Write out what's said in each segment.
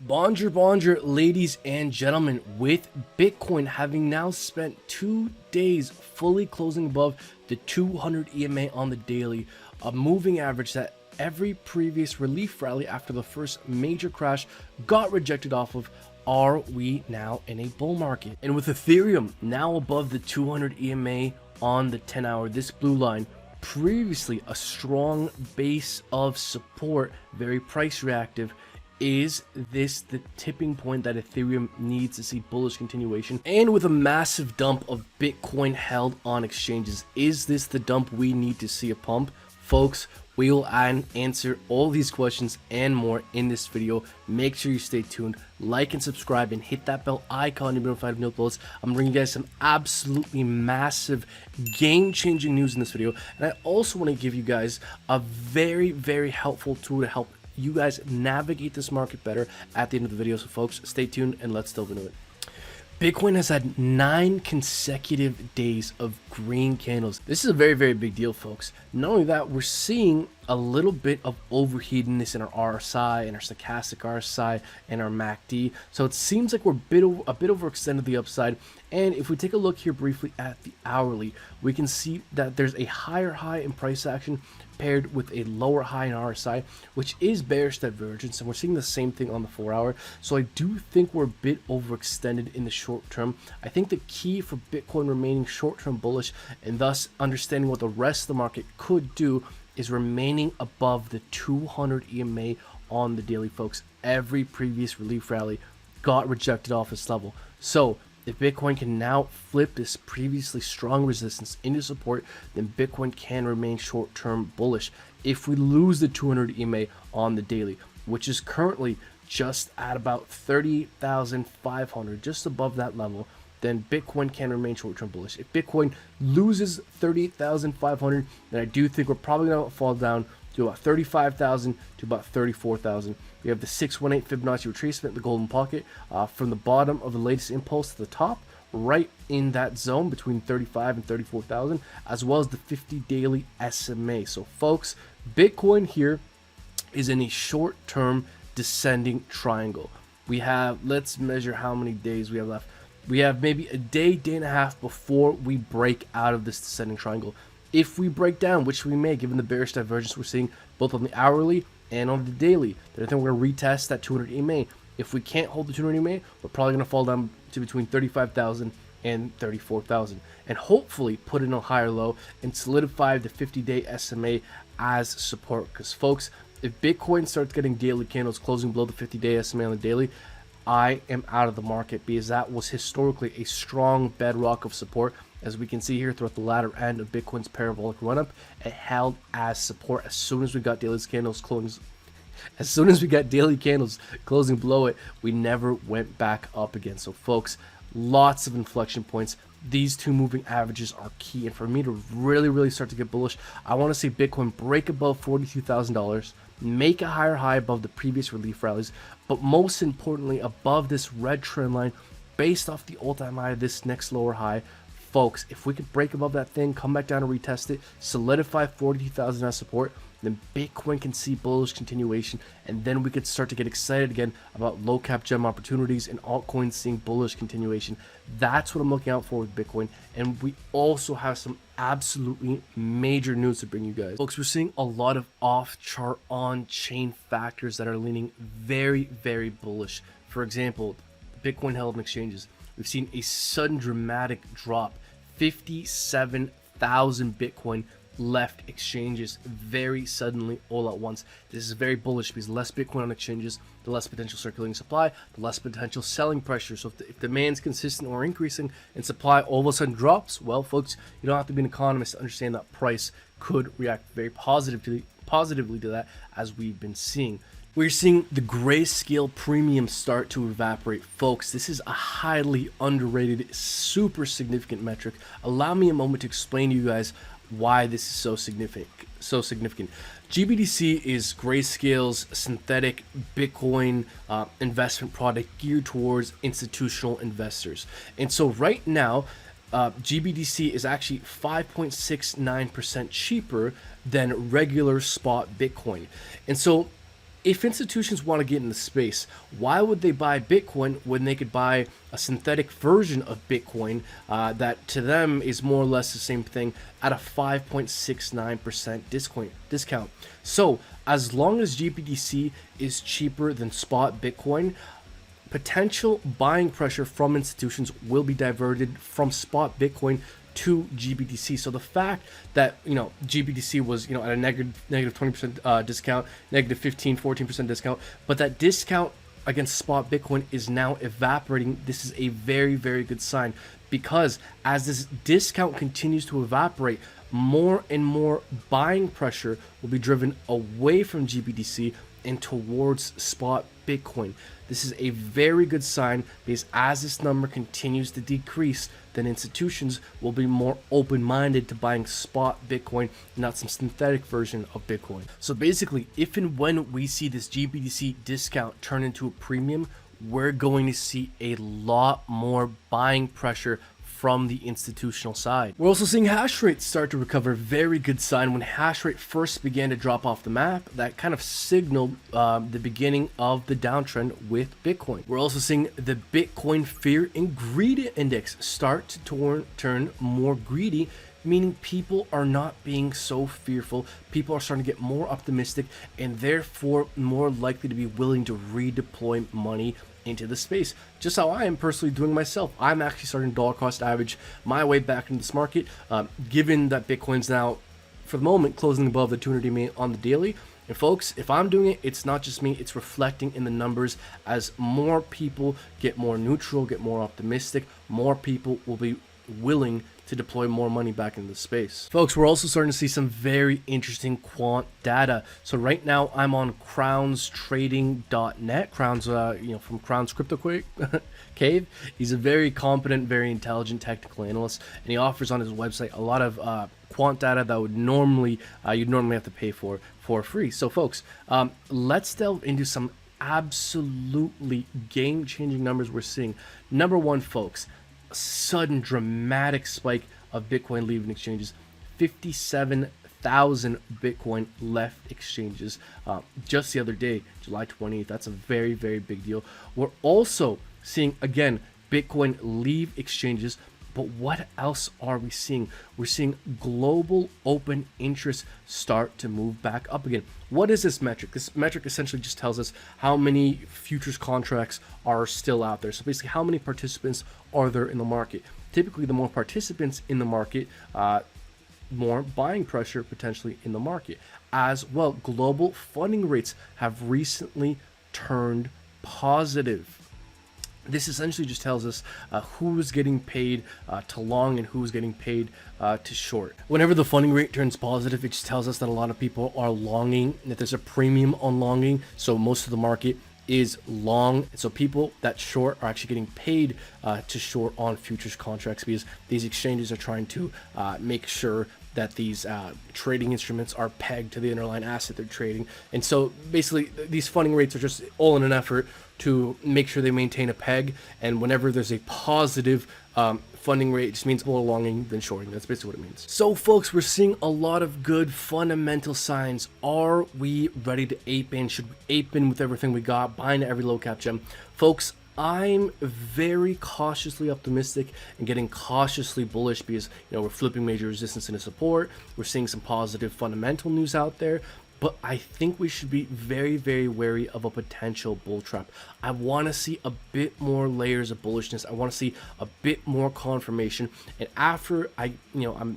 Bonjour, ladies and gentlemen, with Bitcoin having now spent 2 days fully closing above the 200 EMA on the daily, a moving average that every previous relief rally after the first major crash got rejected off of. Are we now in a bull market? And with Ethereum now above the 200 EMA on the 10-hour, this blue line, previously a strong base of support, very price reactive. Is this the tipping point that Ethereum needs to see bullish continuation? And with a massive dump of Bitcoin held on exchanges, is this the dump we need to see a pump? Folks, we will answer all these questions and more in this video. Make sure you stay tuned, like and subscribe, and hit that bell icon to be notified of new uploads. I'm bringing you guys some absolutely massive, game-changing news in this video. And I also want to give you guys a very helpful tool to help you guys navigate this market better at the end of the video. So folks, stay tuned and let's delve into it. Bitcoin has had 9 consecutive days of green candles. This is a very big deal, folks. Not only that, we're seeing a little bit of overheatedness in our RSI and our stochastic RSI and our MACD. So it seems like we're a bit overextended the upside. And if we take a look here briefly at the hourly, we can see that there's a higher high in price action paired with a lower high in RSI, which is bearish divergence, and we're seeing the same thing on the 4-hour. So I do think we're a bit overextended in the short term. I think the key for Bitcoin remaining short-term bullish and thus understanding what the rest of the market could do is remaining above the 200 EMA on the daily, folks. Every previous relief rally got rejected off this level. So if Bitcoin can now flip this previously strong resistance into support, then Bitcoin can remain short-term bullish. If we lose the 200 EMA on the daily, which is currently just at about 30,500, just above that level, then Bitcoin can remain short-term bullish. If Bitcoin loses 38,500, then I do think we're probably going to fall down to about 35,000 to about 34,000. We have the 618 Fibonacci retracement, the golden pocket, from the bottom of the latest impulse to the top, right in that zone between 35 and 34,000, as well as the 50 daily SMA. So folks, Bitcoin here is in a short-term descending triangle. We have, let's measure how many days we have left. We have maybe a day and a half before we break out of this descending triangle. If we break down, which we may, given the bearish divergence we're seeing both on the hourly and on the daily, then I think we're going to retest that 200 EMA. If we can't hold the 200 EMA, we're probably going to fall down to between 35,000 and 34,000, and hopefully put in a higher low and solidify the 50-day SMA as support. Because folks, if Bitcoin starts getting daily candles closing below the 50-day SMA on the daily, I am out of the market, because that was historically a strong bedrock of support. As we can see here throughout the latter end of Bitcoin's parabolic run-up, it held as support as soon as we got daily candles closing. As soon as we got daily candles closing below it, we never went back up again. So folks, lots of inflection points. These two moving averages are key, and for me to really start to get bullish, I want to see Bitcoin break above $42,000, make a higher high above the previous relief rallies, but most importantly above this red trend line based off the all-time high of this next lower high. Folks, if we could break above that thing, come back down and retest it, solidify 42,000 as support, then Bitcoin can see bullish continuation, and then we could start to get excited again about low cap gem opportunities and altcoins seeing bullish continuation. That's what I'm looking out for with Bitcoin. And we also have some absolutely major news to bring you guys. Folks, we're seeing a lot of off chart on chain factors that are leaning very bullish. For example, Bitcoin held on exchanges. We've seen a sudden dramatic drop. 57,000 Bitcoin left exchanges very suddenly all at once. This is very bullish because less Bitcoin on exchanges, the less potential circulating supply, the less potential selling pressure. So if demand's consistent or increasing and supply all of a sudden drops, well folks, you don't have to be an economist to understand that price could react very positively to that, as we've been seeing. We're seeing the Grayscale Premium start to evaporate. Folks, this is a highly underrated, super significant metric. Allow me a moment to explain to you guys why this is so significant. GBDC is Grayscale's synthetic Bitcoin investment product geared towards institutional investors. And so right now, GBDC is actually 5.69% cheaper than regular spot Bitcoin. And so if institutions want to get in the space, why would they buy Bitcoin when they could buy a synthetic version of Bitcoin that to them is more or less the same thing at a 5.69% discount? So as long as GBTC is cheaper than spot Bitcoin, potential buying pressure from institutions will be diverted from spot Bitcoin to GBTC. So the fact that, GBTC was, at a negative 20% discount, negative 14% discount, but that discount against spot Bitcoin is now evaporating. This is a very, very good sign, because as this discount continues to evaporate, more and more buying pressure will be driven away from GBTC and towards spot Bitcoin. This is a very good sign, because as this number continues to decrease, then institutions will be more open-minded to buying spot Bitcoin, not some synthetic version of Bitcoin. So basically, if and when we see this GBTC discount turn into a premium, we're going to see a lot more buying pressure from the institutional side. We're also seeing hash rate start to recover. Very good sign. When hash rate first began to drop off the map, that kind of signaled the beginning of the downtrend with Bitcoin. We're also seeing the Bitcoin Fear and Greed Index start to turn more greedy, meaning people are not being so fearful. People are starting to get more optimistic and therefore more likely to be willing to redeploy money into the space, just how I am personally doing myself. I'm actually starting to dollar cost average my way back into this market, given that Bitcoin's now, for the moment, closing above the 200 EMA on the daily. And folks, if I'm doing it, it's not just me, it's reflecting in the numbers. As more people get more neutral, get more optimistic, more people will be willing to deploy more money back into the space. Folks, we're also starting to see some very interesting quant data. So right now I'm on crownstrading.net. Crown's, from Crown's Crypto Cave. He's a very competent, very intelligent technical analyst, and he offers on his website a lot of quant data that would normally you'd normally have to pay for free. So folks, let's delve into some absolutely game-changing numbers we're seeing. Number one, folks, sudden dramatic spike of Bitcoin leaving exchanges. 57,000 Bitcoin left exchanges just the other day, July 28th. That's a very, very big deal. We're also seeing, again, Bitcoin leave exchanges. But what else are we seeing? We're seeing global open interest start to move back up again. What is this metric? This metric essentially just tells us how many futures contracts are still out there. So basically, how many participants are there in the market? Typically, the more participants in the market, more buying pressure potentially in the market. As well, global funding rates have recently turned positive. This essentially just tells us who's getting paid to long and who's getting paid to short. Whenever the funding rate turns positive, it just tells us that a lot of people are longing, that there's a premium on longing. So most of the market is long. So people that short are actually getting paid to short on futures contracts, because these exchanges are trying to make sure that these trading instruments are pegged to the underlying asset they're trading. And so basically these funding rates are just all in an effort to make sure they maintain a peg. And whenever there's a positive funding rate, it just means more longing than shorting. That's basically what it means. So folks, we're seeing a lot of good fundamental signs. Are we ready to ape in? Should we ape in with everything we got, buying every low cap gem? Folks, I'm very cautiously optimistic and getting cautiously bullish, because we're flipping major resistance into support. We're seeing some positive fundamental news out there, but I think we should be very, very wary of a potential bull trap. I want to see a bit more layers of bullishness. I want to see a bit more confirmation, and after I'm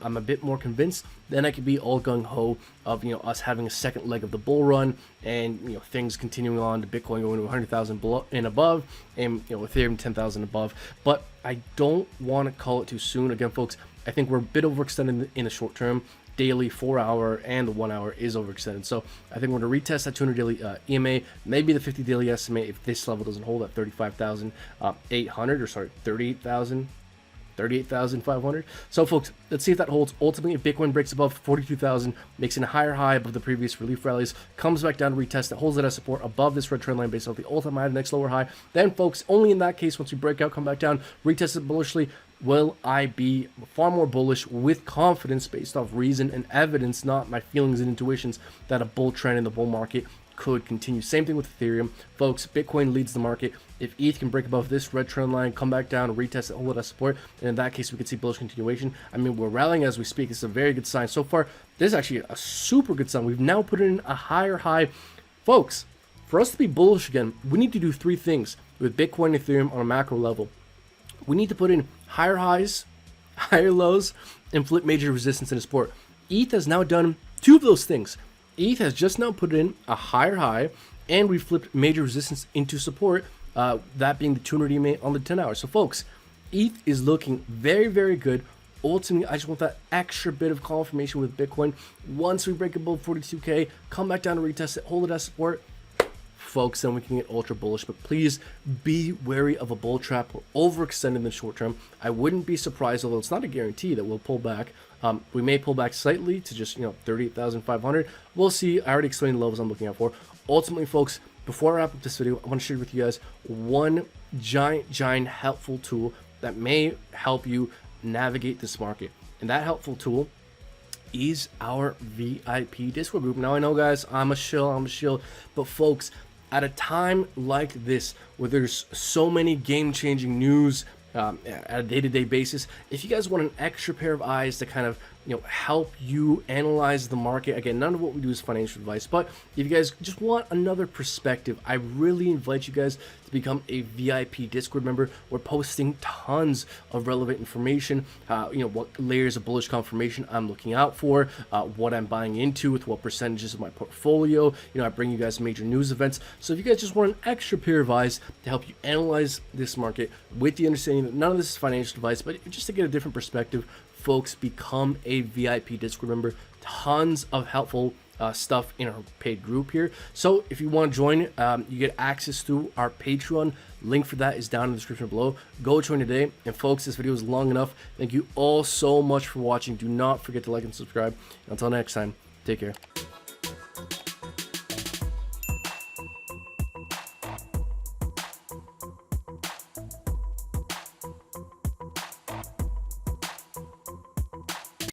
a bit more convinced, then I could be all gung-ho of us having a second leg of the bull run, and things continuing on to Bitcoin going to 100,000 and above, and Ethereum 10,000 above. But I don't want to call it too soon. Again, folks, I think we're a bit overextended in the short term. Daily 4 hour and the 1 hour is overextended. So I think we're going to retest that 200 daily EMA, maybe the 50 daily SMA if this level doesn't hold at 35,800, or sorry, 38,500. So folks, let's see if that holds. Ultimately, if Bitcoin breaks above 42,000, makes a higher high above the previous relief rallies, comes back down to retest, that holds it as support above this red trend line based off the all-time high, the next lower high, then folks, only in that case, once we break out, come back down, retest it bullishly, will I be far more bullish with confidence based off reason and evidence, not my feelings and intuitions, that a bull trend in the bull market could continue. Same thing with Ethereum. Folks, Bitcoin leads the market. If ETH can break above this red trend line, come back down, retest it, hold that support, and in that case, we could see bullish continuation. I mean, we're rallying as we speak. It's a very good sign. So far, this is actually a super good sign. We've now put in a higher high. Folks, for us to be bullish again, we need to do 3 things with Bitcoin and Ethereum on a macro level. We need to put in higher highs, higher lows, and flip major resistance and support. ETH has now done 2 of those things. ETH has just now put in a higher high, and we flipped major resistance into support, that being the 200 EMA on the 10 hours. So folks, ETH is looking very, very good. Ultimately, I just want that extra bit of confirmation with Bitcoin. Once we break above 42K, come back down to retest it, hold it as support, folks, then we can get ultra bullish. But please be wary of a bull trap. We're overextended in the short term. I wouldn't be surprised, although it's not a guarantee, that we'll pull back. We may pull back slightly to just 38,500. We'll see. I already explained the levels I'm looking out for. Ultimately, folks, before I wrap up this video, I want to share with you guys one giant helpful tool that may help you navigate this market. And that helpful tool is our VIP Discord group. Now I know, guys, I'm a shill, but folks, at a time like this where there's so many game-changing news at a day-to-day basis, if you guys want an extra pair of eyes to kind of help you analyze the market, again, none of what we do is financial advice, but if you guys just want another perspective, I really invite you guys to become a VIP Discord member. We're posting tons of relevant information, what layers of bullish confirmation I'm looking out for, what I'm buying into with what percentages of my portfolio. I bring you guys major news events. So if you guys just want an extra pair of eyes to help you analyze this market with the understanding that none of this is financial advice, but just to get a different perspective, folks, become a VIP Discord member. Tons of helpful stuff in our paid group here. So if you want to join, you get access to our Patreon. Link for that is down in the description below. Go join today. And folks, this video is long enough. Thank you all so much for watching. Do not forget to like and subscribe. Until next time, take care.